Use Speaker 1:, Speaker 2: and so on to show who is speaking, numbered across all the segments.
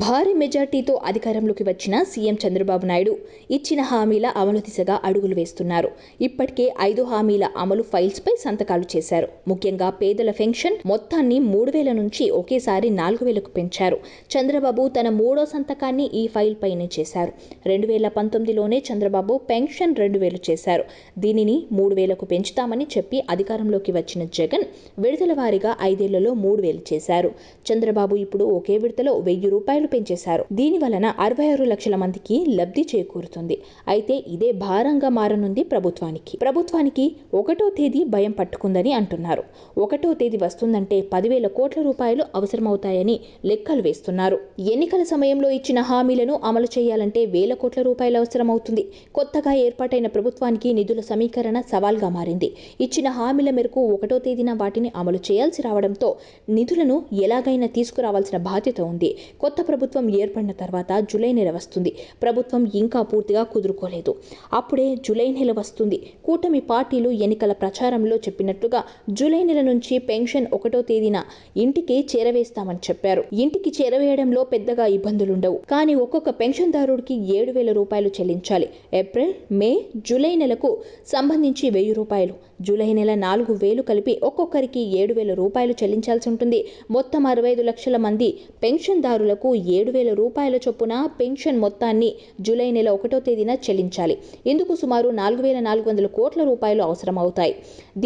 Speaker 1: భారీ మెజార్టీతో అధికారంలోకి వచ్చిన సీఎం చంద్రబాబు నాయుడు ఇచ్చిన హామీల అమలు దిశగా అడుగులు వేస్తున్నారు. ఇప్పటికే 5 హామీల అమలు ఫైల్స్పై సంతకాలు చేశారు. ముఖ్యంగా పేదల పెన్షన్ మొత్తాన్ని 3,000 నుంచి ఒకేసారి 4,000కు పెంచారు. చంద్రబాబు తన 3వ సంతకాన్ని ఈ ఫైల్ పైనే చేశారు. 2019లోనే చంద్రబాబు పెన్షన్ 2,000 చేశారు. దీనిని 3,000కు పెంచుతామని చెప్పి అధికారంలోకి వచ్చిన జగన్ విడతల వారీగా 5 ఏళ్లలో 3,000 చేశారు. చంద్రబాబు ఇప్పుడు ఒకే విడతలో 1,000 రూపాయలు పెంచేశారు. దీని వలన 66 లక్షల మందికి లబ్ధి చేకూరుతుంది. అయితే ఇదే భారంగా మారనుంది ప్రభుత్వానికి 1వ తేదీ భయం పట్టుకుందని అంటున్నారు. 1వ తేదీ వస్తుందంటే 10,000 కోట్ల రూపాయలు అవసరమవుతాయని లెక్కలు వేస్తున్నారు. ఎన్నికల సమయంలో ఇచ్చిన హామీలను అమలు చేయాలంటే వేల కోట్ల రూపాయలు అవసరమవుతుంది. కొత్తగా ఏర్పాటైన ప్రభుత్వానికి నిధుల సమీకరణ సవాల్గా మారింది. ఇచ్చిన హామీల మేరకు 1వ తేదీన వాటిని అమలు చేయాల్సి రావడంతో నిధులను ఎలాగైనా తీసుకురావాల్సిన బాధ్యత ఉంది. కొత్త ప్రభుత్వం ఏర్పడిన తర్వాత జూలై నెల వస్తుంది. ప్రభుత్వం ఇంకా పూర్తిగా కుదురుకోలేదు. అప్పుడే జూలై నెల వస్తుంది. కూటమి పార్టీలు ఎన్నికల ప్రచారంలో చెప్పినట్లుగా జూలై నెల నుంచి పెన్షన్ 1వ తేదీన ఇంటికి చేరవేస్తామని చెప్పారు. ఇంటికి చేరవేయడంలో పెద్దగా ఇబ్బందులుండవు. కానీ ఒక్కొక్క పెన్షన్దారుడికి 7,000 రూపాయలు చెల్లించాలి. ఏప్రిల్, మే, జూలై నెలకు సంబంధించి 1,000 రూపాయలు, జూలై నెల 4,000 కలిపి ఒక్కొక్కరికి 7,000 రూపాయలు చెల్లించాల్సి ఉంటుంది. మొత్తం 65 లక్షల మంది పెన్షన్దారులకు 7,000 రూపాయల చొప్పున పెన్షన్ మొత్తాన్ని జూలై నెల 1వ తేదీన చెల్లించాలి. ఇందుకు సుమారు 4,400 కోట్ల రూపాయలు అవసరమవుతాయి.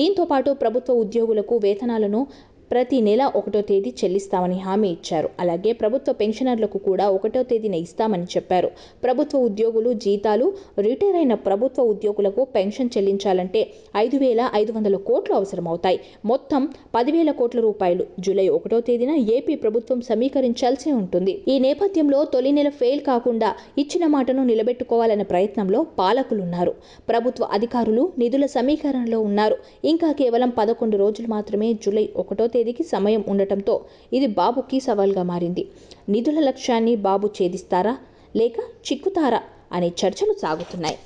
Speaker 1: దీంతో పాటు ప్రభుత్వ ఉద్యోగులకు వేతనాలను ప్రతి నెల 1వ తేదీ చెల్లిస్తామని హామీ ఇచ్చారు. అలాగే ప్రభుత్వ పెన్షనర్లకు కూడా 1వ తేదీన ఇస్తామని చెప్పారు. ప్రభుత్వ ఉద్యోగులు జీతాలు, రిటైర్ అయిన ప్రభుత్వ ఉద్యోగులకు పెన్షన్ చెల్లించాలంటే 5,500 కోట్లు అవసరమవుతాయి. మొత్తం 10,000 కోట్ల రూపాయలు జూలై 1వ తేదీన ఏపీ ప్రభుత్వం సమీకరించాల్సి ఉంటుంది. ఈ నేపథ్యంలో తొలి నెల ఫెయిల్ కాకుండా ఇచ్చిన మాటను నిలబెట్టుకోవాలనే ప్రయత్నంలో పాలకులున్నారు. ప్రభుత్వ అధికారులు నిధుల సమీకరణలో ఉన్నారు. ఇంకా కేవలం 11 రోజులు మాత్రమే జూలై 1వ తేదీకి సమయం ఉండటంతో ఇది బాబుకి సవాల్గా మారింది. నిధుల లక్ష్యాన్ని బాబు ఛేదిస్తారా లేక చిక్కుతారా అనే చర్చలు సాగుతున్నాయి.